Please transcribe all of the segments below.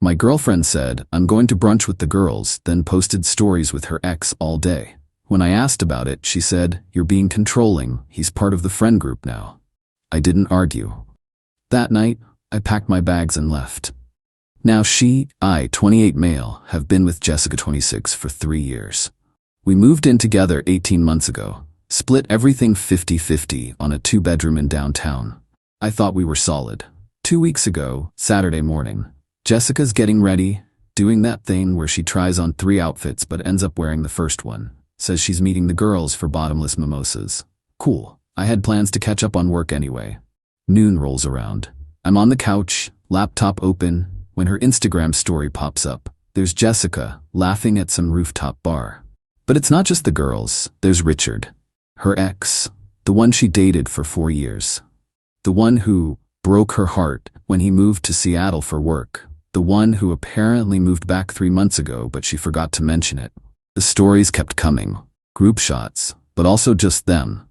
My girlfriend said, I'm going to brunch with the girls, then posted stories with her ex all day. When I asked about it, she said, you're being controlling, he's part of the friend group now. I didn't argue. That night, I packed my bags and left. Now I, 28 male, have been with Jessica, 26, for 3 years. We moved in together 18 months ago, split everything 50-50 on a 2-bedroom in downtown. I thought we were solid. 2 weeks ago, Saturday morning, Jessica's getting ready, doing that thing where she tries on 3 outfits but ends up wearing the first one. Says she's meeting the girls for bottomless mimosas. Cool. I had plans to catch up on work anyway. Noon rolls around. I'm on the couch, laptop open, when her Instagram story pops up. There's Jessica, laughing at some rooftop bar. But it's not just the girls, there's Richard. Her ex, the one she dated for 4 years. The one who broke her heart when he moved to Seattle for work. The one who apparently moved back 3 months ago, but she forgot to mention it. The stories kept coming. Group shots, but also just them.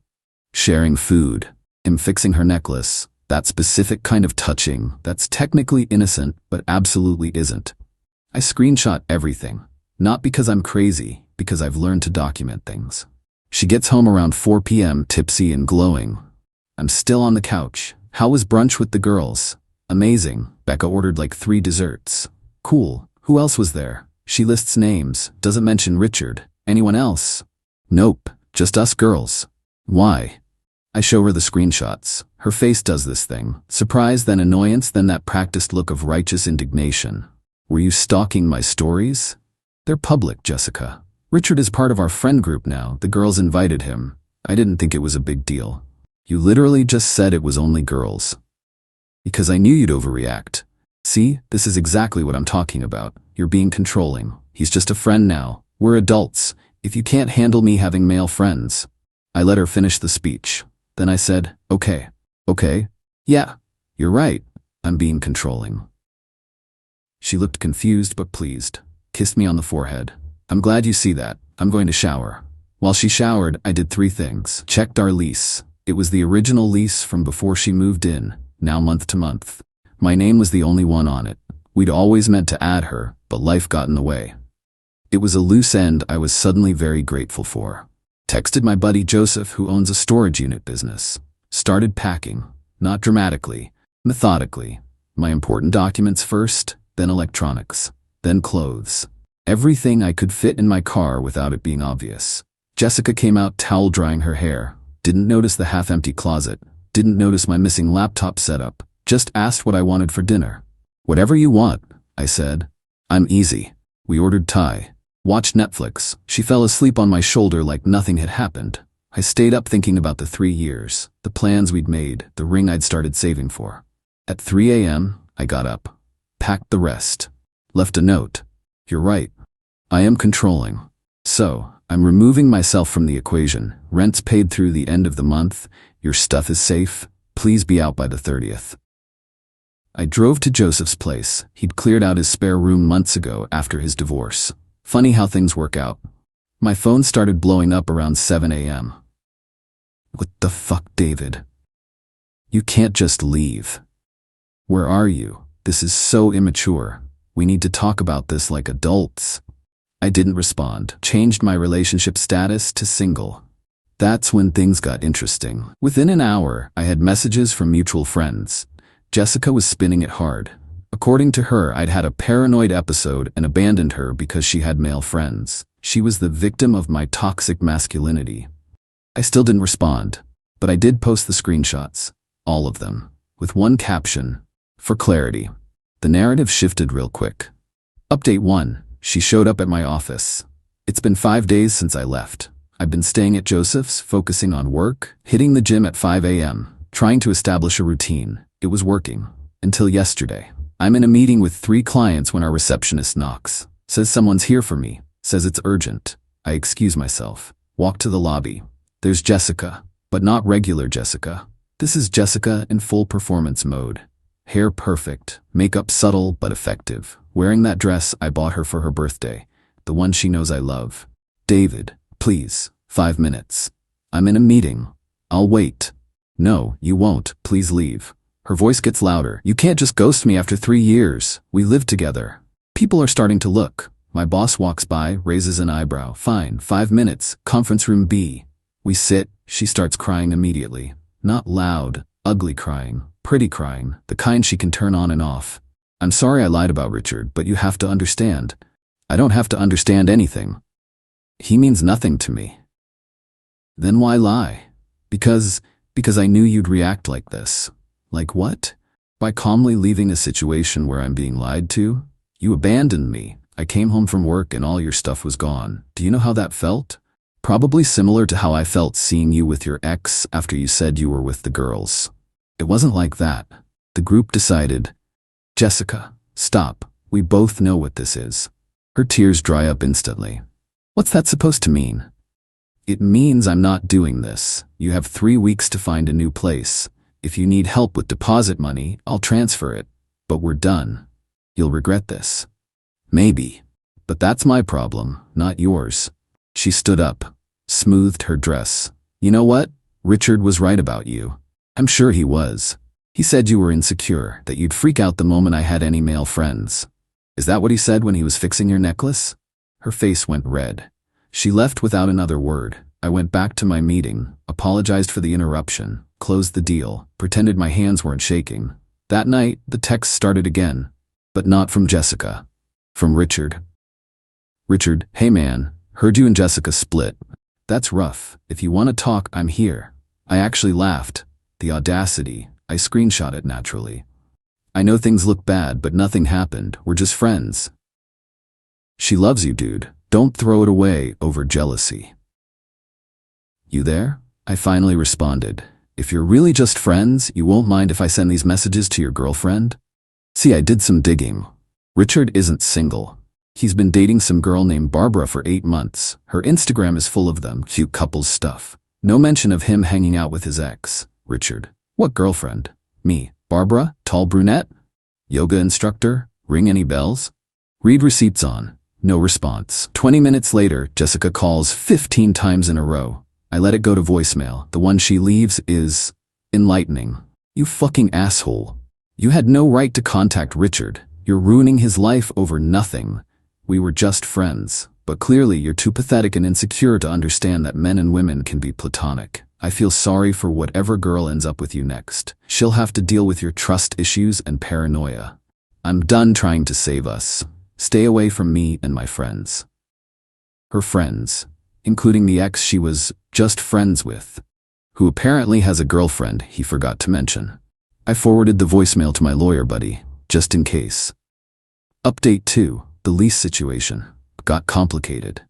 Sharing food. Him fixing her necklace. That specific kind of touching that's technically innocent, but absolutely isn't. I screenshot everything. Not because I'm crazy, because I've learned to document things. She gets home around 4 p.m. tipsy and glowing. I'm still on the couch. How was brunch with the girls? Amazing. Becca ordered like 3 desserts. Cool. Who else was there? She lists names, doesn't mention Richard. Anyone else? Nope, just us girls. Why? I show her the screenshots. Her face does this thing. Surprise, then annoyance, then that practiced look of righteous indignation. Were you stalking my stories? They're public, Jessica. Richard is part of our friend group now. The girls invited him. I didn't think it was a big deal. You literally just said it was only girls. Because I knew you'd overreact. See, this is exactly what I'm talking about. You're being controlling. He's just a friend now. We're adults. If you can't handle me having male friends. I let her finish the speech. Then I said, okay. Yeah, you're right. I'm being controlling. She looked confused but pleased. Kissed me on the forehead. I'm glad you see that. I'm going to shower. While she showered, I did 3 things. Checked our lease. It was the original lease from before she moved in, now month to month. My name was the only one on it. We'd always meant to add her, but life got in the way. It was a loose end I was suddenly very grateful for. Texted my buddy Joseph, who owns a storage unit business. Started packing, not dramatically, methodically. My important documents first, then electronics, then clothes. Everything I could fit in my car without it being obvious. Jessica came out towel drying her hair, didn't notice the half-empty closet, didn't notice my missing laptop setup, just asked what I wanted for dinner. Whatever you want, I said. I'm easy. We ordered Thai. Watched Netflix. She fell asleep on my shoulder like nothing had happened. I stayed up thinking about the 3 years, the plans we'd made, the ring I'd started saving for. At 3 a.m., I got up, packed the rest, left a note. You're right. I am controlling. So, I'm removing myself from the equation. Rent's paid through the end of the month. Your stuff is safe. Please be out by the 30th. I drove to Joseph's place. He'd cleared out his spare room months ago after his divorce. Funny how things work out. My phone started blowing up around 7 a.m. What the fuck, David? You can't just leave. Where are you? This is so immature. We need to talk about this like adults. I didn't respond. Changed my relationship status to single. That's when things got interesting. Within an hour, I had messages from mutual friends. Jessica was spinning it hard. According to her, I'd had a paranoid episode and abandoned her because she had male friends. She was the victim of my toxic masculinity. I still didn't respond, but I did post the screenshots. All of them. With one caption. For clarity. The narrative shifted real quick. Update 1. She showed up at my office. It's been 5 days since I left. I've been staying at Joseph's, focusing on work, hitting the gym at 5 a.m., trying to establish a routine. It was working. Until yesterday. I'm in a meeting with 3 clients when our receptionist knocks. Says someone's here for me. Says it's urgent. I excuse myself. Walk to the lobby. There's Jessica, but not regular Jessica. This is Jessica in full performance mode. Hair perfect, makeup subtle but effective. Wearing that dress I bought her for her birthday. The one she knows I love. David, please, 5 minutes. I'm in a meeting. I'll wait. No, you won't. Please leave. Her voice gets louder. You can't just ghost me after 3 years. We lived together. People are starting to look. My boss walks by, raises an eyebrow. Fine, 5 minutes. Conference room B. We sit. She starts crying immediately. Not loud, ugly crying. Pretty crying. The kind she can turn on and off. I'm sorry I lied about Richard, but you have to understand. I don't have to understand anything. He means nothing to me. Then why lie? Because I knew you'd react like this. Like what? By calmly leaving a situation where I'm being lied to? You abandoned me. I came home from work and all your stuff was gone. Do you know how that felt? Probably similar to how I felt seeing you with your ex after you said you were with the girls. It wasn't like that. The group decided, Jessica, stop. We both know what this is. Her tears dry up instantly. What's that supposed to mean? It means I'm not doing this. You have 3 weeks to find a new place. If you need help with deposit money, I'll transfer it. But we're done. You'll regret this. Maybe. But that's my problem, not yours. She stood up, smoothed her dress. You know what? Richard was right about you. I'm sure he was. He said you were insecure, that you'd freak out the moment I had any male friends. Is that what he said when he was fixing your necklace? Her face went red. She left without another word. I went back to my meeting, apologized for the interruption, closed the deal, pretended my hands weren't shaking. That night, the texts started again. But not from Jessica. From Richard. Richard, hey man, heard you and Jessica split. That's rough. If you want to talk, I'm here. I actually laughed. The audacity. I screenshot it naturally. I know things look bad, but nothing happened. We're just friends. She loves you, dude. Don't throw it away over jealousy. You there? I finally responded. If you're really just friends, you won't mind if I send these messages to your girlfriend? See, I did some digging. Richard isn't single. He's been dating some girl named Barbara for 8 months. Her Instagram is full of them, cute couples stuff. No mention of him hanging out with his ex, Richard. What girlfriend? Me. Barbara? Tall brunette? Yoga instructor? Ring any bells? Read receipts on. No response. 20 minutes later, Jessica calls 15 times in a row. I let it go to voicemail. The one she leaves is enlightening. You fucking asshole. You had no right to contact Richard. You're ruining his life over nothing. We were just friends. But clearly you're too pathetic and insecure to understand that men and women can be platonic. I feel sorry for whatever girl ends up with you next. She'll have to deal with your trust issues and paranoia. I'm done trying to save us. Stay away from me and my friends. Her friends, including the ex she was just friends with, who apparently has a girlfriend he forgot to mention. I forwarded the voicemail to my lawyer buddy, just in case. Update 2, the lease situation. Got complicated.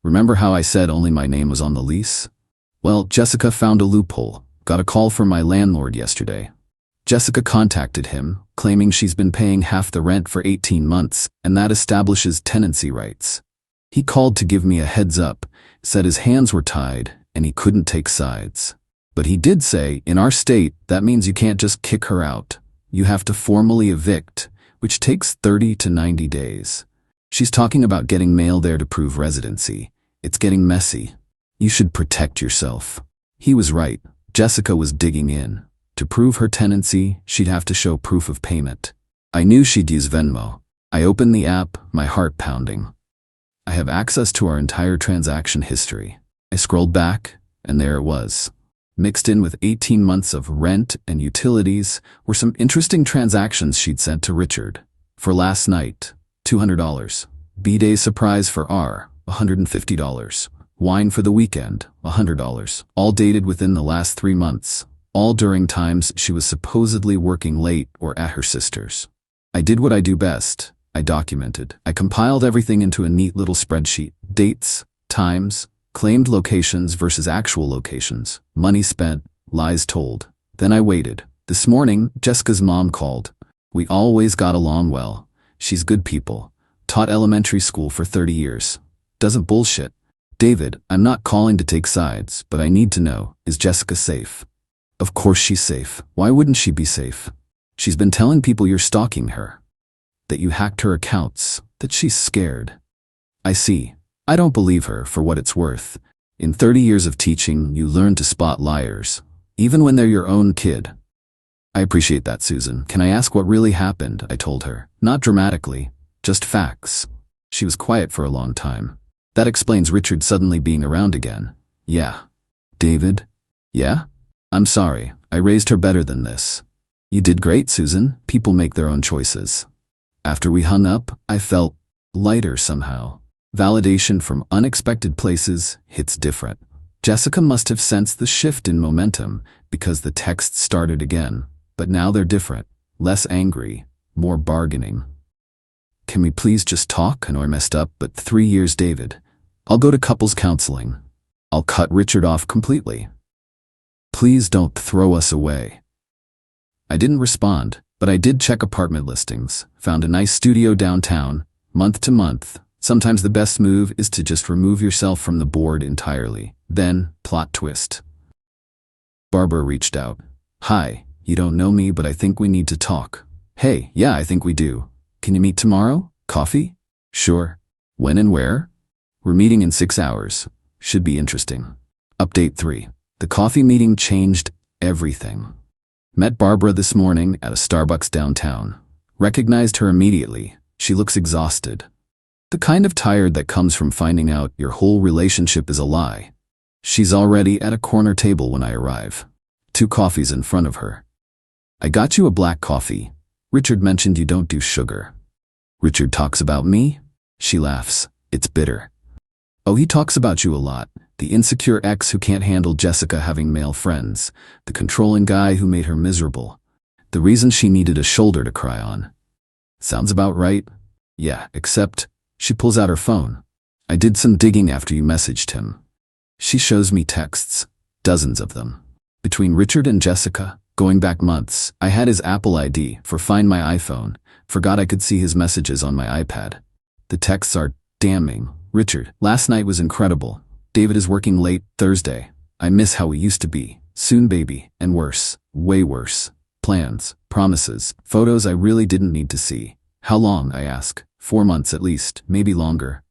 Remember how I said only my name was on the lease? Well, Jessica found a loophole. Got a call from my landlord yesterday. Jessica contacted him, claiming she's been paying half the rent for 18 months, and that establishes tenancy rights. He called to give me a heads up, said his hands were tied, and he couldn't take sides. But he did say, in our state, that means you can't just kick her out. You have to formally evict, which takes 30 to 90 days. She's talking about getting mail there to prove residency. It's getting messy. You should protect yourself. He was right. Jessica was digging in. To prove her tenancy, she'd have to show proof of payment. I knew she'd use Venmo. I opened the app, my heart pounding. I have access to our entire transaction history. I scrolled back, and there it was. Mixed in with 18 months of rent and utilities were some interesting transactions she'd sent to Richard. For last night, $200. B-Day surprise for R, $150. Wine for the weekend, $100. All dated within the last 3 months. All during times she was supposedly working late or at her sister's. I did what I do best. I documented. I compiled everything into a neat little spreadsheet. Dates, times, claimed locations versus actual locations, money spent, lies told. Then I waited. This morning, Jessica's mom called. We always got along well. She's good people. Taught elementary school for 30 years. Doesn't bullshit. David, I'm not calling to take sides, but I need to know, is Jessica safe? Of course she's safe. Why wouldn't she be safe? She's been telling people you're stalking her. That you hacked her accounts. That she's scared. I see. I don't believe her for what it's worth. In 30 years of teaching, you learn to spot liars. Even when they're your own kid. I appreciate that, Susan. Can I ask what really happened? I told her. Not dramatically, just facts. She was quiet for a long time. That explains Richard suddenly being around again. Yeah. David? Yeah? I'm sorry. I raised her better than this. You did great, Susan. People make their own choices. After we hung up, I felt lighter somehow. Validation from unexpected places hits different. Jessica must have sensed the shift in momentum because the texts started again. But now they're different. Less angry, more bargaining. Can we please just talk? I know I messed up, but 3 years, David. I'll go to couples counseling. I'll cut Richard off completely. Please don't throw us away. I didn't respond, but I did check apartment listings, found a nice studio downtown, month to month. Sometimes the best move is to just remove yourself from the board entirely. Then, plot twist. Barbara reached out. Hi, you don't know me, but I think we need to talk. Hey, yeah, I think we do. Can you meet tomorrow? Coffee? Sure. When and where? We're meeting in 6 hours. Should be interesting. Update 3. The coffee meeting changed everything. Met Barbara this morning at a Starbucks downtown. Recognized her immediately. She looks exhausted. The kind of tired that comes from finding out your whole relationship is a lie. She's already at a corner table when I arrive. 2 coffees in front of her. I got you a black coffee. Richard mentioned you don't do sugar. Richard talks about me? She laughs. It's bitter. Oh, he talks about you a lot. The insecure ex who can't handle Jessica having male friends. The controlling guy who made her miserable. The reason she needed a shoulder to cry on. Sounds about right? Yeah, except she pulls out her phone. I did some digging after you messaged him. She shows me texts. Dozens of them. Between Richard and Jessica, going back months, I had his Apple ID for Find My iPhone. Forgot I could see his messages on my iPad. The texts are damning. Richard, last night was incredible. David is working late Thursday. I miss how we used to be. Soon, baby. And worse. Way worse. Plans, promises, photos I really didn't need to see. How long, I ask. 4 months at least, maybe longer.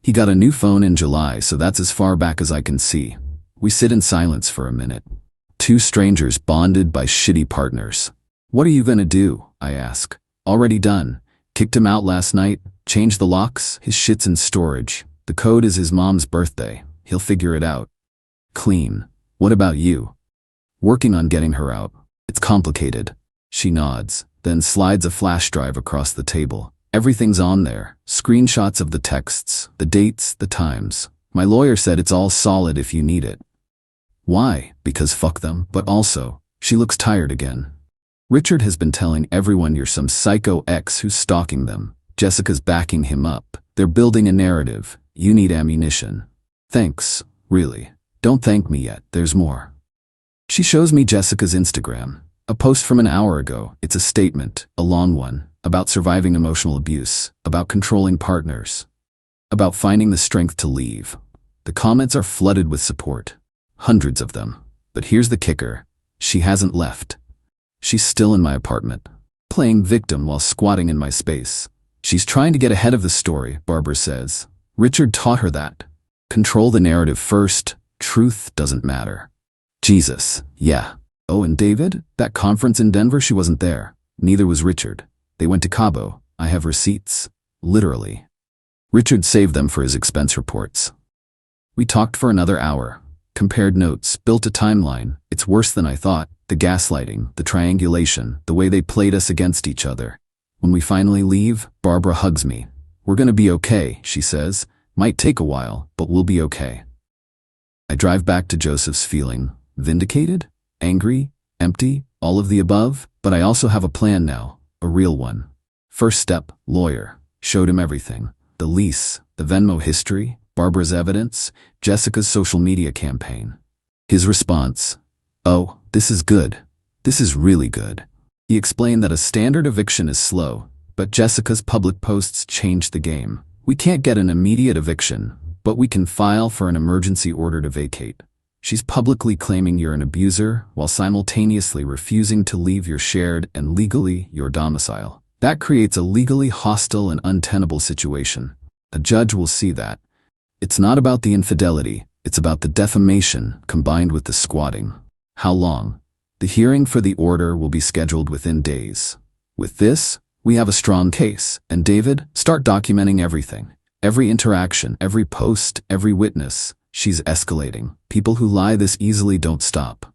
He got a new phone in July, so that's as far back as I can see. We sit in silence for a minute. 2 strangers bonded by shitty partners. What are you gonna do? I ask. Already done. Kicked him out last night. Changed the locks. His shit's in storage. The code is his mom's birthday. He'll figure it out. Clean. What about you? Working on getting her out. It's complicated. She nods, then slides a flash drive across the table. Everything's on there. Screenshots of the texts, the dates, the times. My lawyer said it's all solid if you need it. Why? Because fuck them, but also, she looks tired again. Richard has been telling everyone you're some psycho ex who's stalking them. Jessica's backing him up. They're building a narrative. You need ammunition. Thanks, really. Don't thank me yet, there's more. She shows me Jessica's Instagram. A post from an hour ago. It's a statement, a long one, about surviving emotional abuse, about controlling partners, about finding the strength to leave. The comments are flooded with support. Hundreds of them. But here's the kicker. She hasn't left. She's still in my apartment, playing victim while squatting in my space. She's trying to get ahead of the story, Barbara says. Richard taught her that. Control the narrative first. Truth doesn't matter. Jesus, yeah. Oh, and David? That conference in Denver, she wasn't there. Neither was Richard. They went to Cabo. I have receipts. Literally. Richard saved them for his expense reports. We talked for another hour. Compared notes, built a timeline. It's worse than I thought. The gaslighting, the triangulation, the way they played us against each other. When we finally leave, Barbara hugs me. We're gonna be okay, she says. Might take a while, but we'll be okay. I drive back to Joseph's feeling vindicated, angry, empty, all of the above, but I also have a plan now, a real one. First step, lawyer. Showed him everything. The lease, the Venmo history, Barbara's evidence, Jessica's social media campaign. His response, oh, this is good. This is really good. He explained that a standard eviction is slow, but Jessica's public posts changed the game. We can't get an immediate eviction, but we can file for an emergency order to vacate. She's publicly claiming you're an abuser while simultaneously refusing to leave your shared and legally your domicile. That creates a legally hostile and untenable situation. A judge will see that. It's not about the infidelity, it's about the defamation combined with the squatting. How long? The hearing for the order will be scheduled within days. With this, we have a strong case, and David, start documenting everything. Every interaction, every post, every witness. She's escalating. People who lie this easily don't stop.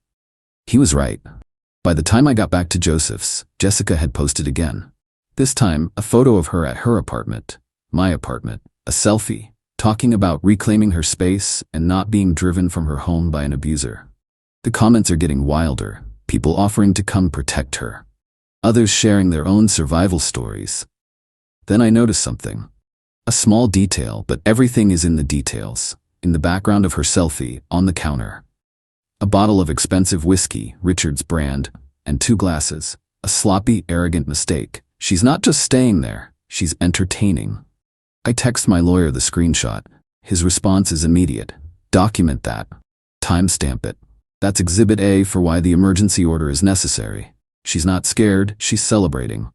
He was right. By the time I got back to Joseph's, Jessica had posted again. This time, a photo of her at her apartment, my apartment, a selfie, talking about reclaiming her space and not being driven from her home by an abuser. The comments are getting wilder, people offering to come protect her. Others sharing their own survival stories. Then I noticed something. A small detail, but everything is in the details. In the background of her selfie, on the counter. A bottle of expensive whiskey, Richard's brand, and 2 glasses. A sloppy, arrogant mistake. She's not just staying there, she's entertaining. I text my lawyer the screenshot. His response is immediate. Document that. Timestamp it. That's Exhibit A for why the emergency order is necessary. She's not scared, she's celebrating.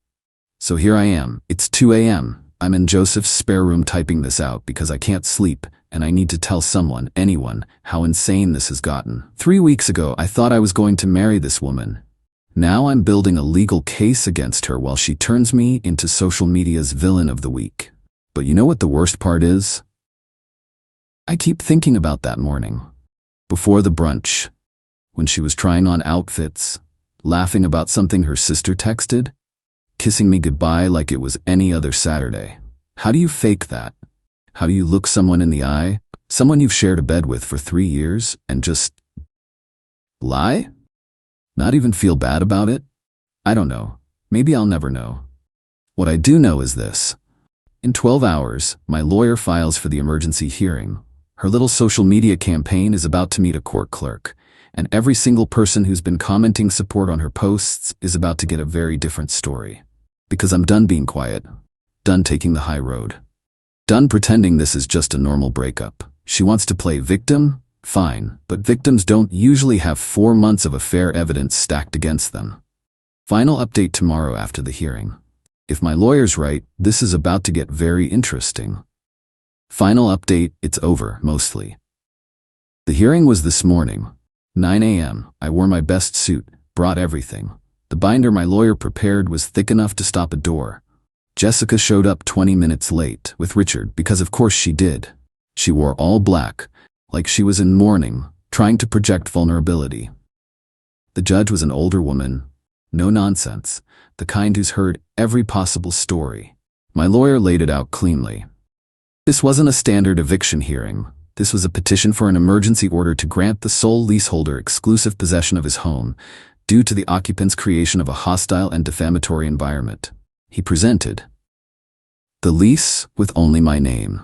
So here I am. It's 2 a.m. I'm in Joseph's spare room typing this out because I can't sleep, and I need to tell someone, anyone, how insane this has gotten. 3 weeks ago, I thought I was going to marry this woman. Now I'm building a legal case against her while she turns me into social media's villain of the week. But you know what the worst part is? I keep thinking about that morning. Before the brunch. When she was trying on outfits, laughing about something her sister texted, kissing me goodbye like it was any other Saturday. How do you fake that? How do you look someone in the eye, someone you've shared a bed with for 3 years, and just lie? Not even feel bad about it? I don't know. Maybe I'll never know. What I do know is this. In 12 hours, my lawyer files for the emergency hearing. Her little social media campaign is about to meet a court clerk, and every single person who's been commenting support on her posts is about to get a very different story. Because I'm done being quiet. Done taking the high road. Done pretending this is just a normal breakup. She wants to play victim? Fine, but victims don't usually have 4 months of affair evidence stacked against them. Final update tomorrow after the hearing. If my lawyer's right, this is about to get very interesting. Final update, it's over, mostly. The hearing was this morning. 9 a.m. I wore my best suit, brought everything. The binder my lawyer prepared was thick enough to stop a door. Jessica showed up 20 minutes late with Richard because of course she did. She wore all black, like she was in mourning, trying to project vulnerability. The judge was an older woman. No nonsense. The kind who's heard every possible story. My lawyer laid it out cleanly. This wasn't a standard eviction hearing. This was a petition for an emergency order to grant the sole leaseholder exclusive possession of his home due to the occupant's creation of a hostile and defamatory environment. He presented the lease with only my name.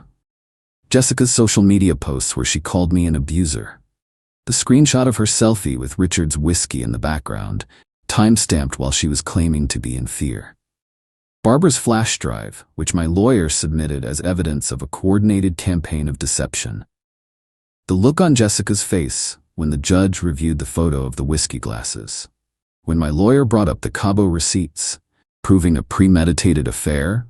Jessica's social media posts where she called me an abuser. The screenshot of her selfie with Richard's whiskey in the background, time-stamped while she was claiming to be in fear. Barbara's flash drive, which my lawyer submitted as evidence of a coordinated campaign of deception. The look on Jessica's face when the judge reviewed the photo of the whiskey glasses. When my lawyer brought up the Cabo receipts, proving a premeditated affair,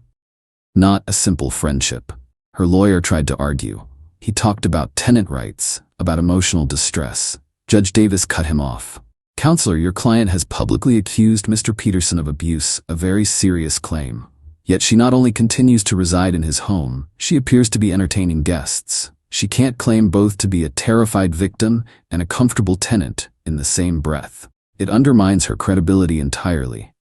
not a simple friendship. Her lawyer tried to argue. He talked about tenant rights, about emotional distress. Judge Davis cut him off. Counselor, your client has publicly accused Mr. Peterson of abuse, a very serious claim. Yet she not only continues to reside in his home, she appears to be entertaining guests. She can't claim both to be a terrified victim and a comfortable tenant in the same breath. It undermines her credibility entirely.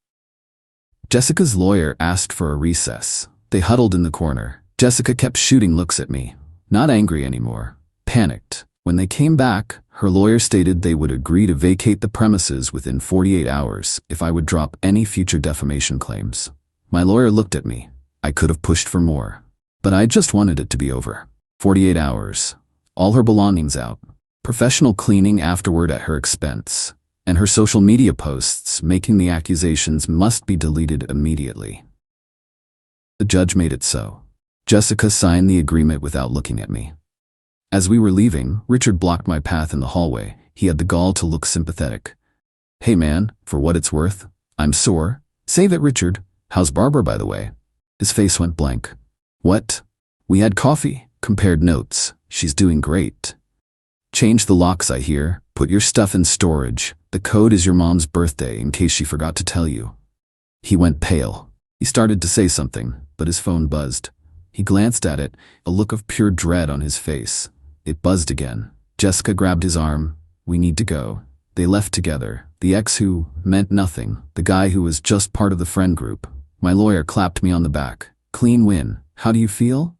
Jessica's lawyer asked for a recess. They huddled in the corner. Jessica kept shooting looks at me. Not angry anymore. Panicked. When they came back, her lawyer stated they would agree to vacate the premises within 48 hours if I would drop any future defamation claims. My lawyer looked at me. I could have pushed for more. But I just wanted it to be over. 48 hours. All her belongings out. Professional cleaning afterward at her expense. And her social media posts making the accusations must be deleted immediately. The judge made it so. Jessica signed the agreement without looking at me. As we were leaving, Richard blocked my path in the hallway. He had the gall to look sympathetic. Hey man, for what it's worth, I'm sore. Save it, Richard. How's Barbara, by the way? His face went blank. What? We had coffee, compared notes. She's doing great. Changed the locks, I hear, Put your stuff in storage. The code is your mom's birthday in case she forgot to tell you. He went pale. He started to say something, but his phone buzzed. He glanced at it, a look of pure dread on his face. It buzzed again. Jessica grabbed his arm. We need to go. They left together. The ex who meant nothing. The guy who was just part of the friend group. My lawyer clapped me on the back. Clean win. How do you feel?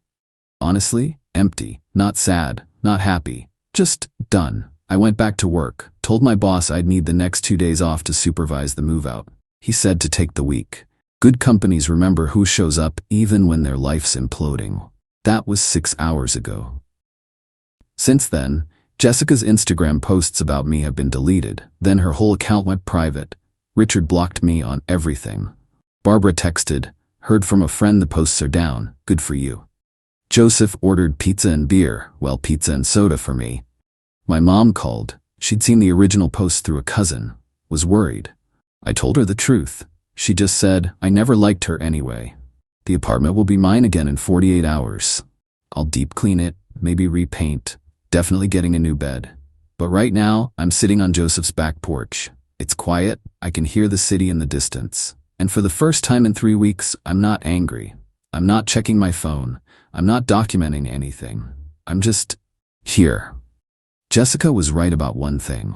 Honestly, empty. Not sad. Not happy. Just done. I went back to work. Told my boss I'd need the next 2 days off to supervise the move out. He said to take the week. Good companies remember who shows up even when their life's imploding. That was 6 hours ago. Since then, Jessica's Instagram posts about me have been deleted. Then her whole account went private. Richard blocked me on everything. Barbara texted, heard from a friend the posts are down. Good for you. Joseph ordered pizza and beer. Well, pizza and soda for me. My mom called. She'd seen the original post through a cousin. Was worried. I told her the truth. She just said, I never liked her anyway. The apartment will be mine again in 48 hours. I'll deep clean it, maybe repaint. Definitely getting a new bed. But right now, I'm sitting on Joseph's back porch. It's quiet, I can hear the city in the distance. And for the first time in 3 weeks, I'm not angry. I'm not checking my phone. I'm not documenting anything. I'm just here. Jessica was right about one thing.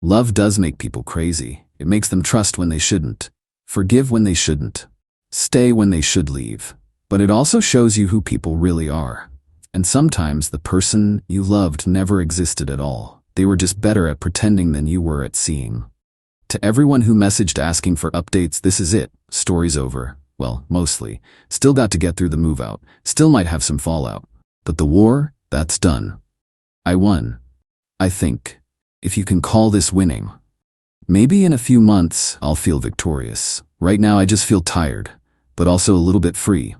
Love does make people crazy. It makes them trust when they shouldn't. Forgive when they shouldn't. Stay when they should leave. But it also shows you who people really are. And sometimes the person you loved never existed at all. They were just better at pretending than you were at seeing. To everyone who messaged asking for updates, this is it. Story's over. Well, mostly. Still got to get through the move out. Still might have some fallout. But the war, that's done. I won. I think. If you can call this winning. Maybe in a few months, I'll feel victorious. Right now I just feel tired, but also a little bit free.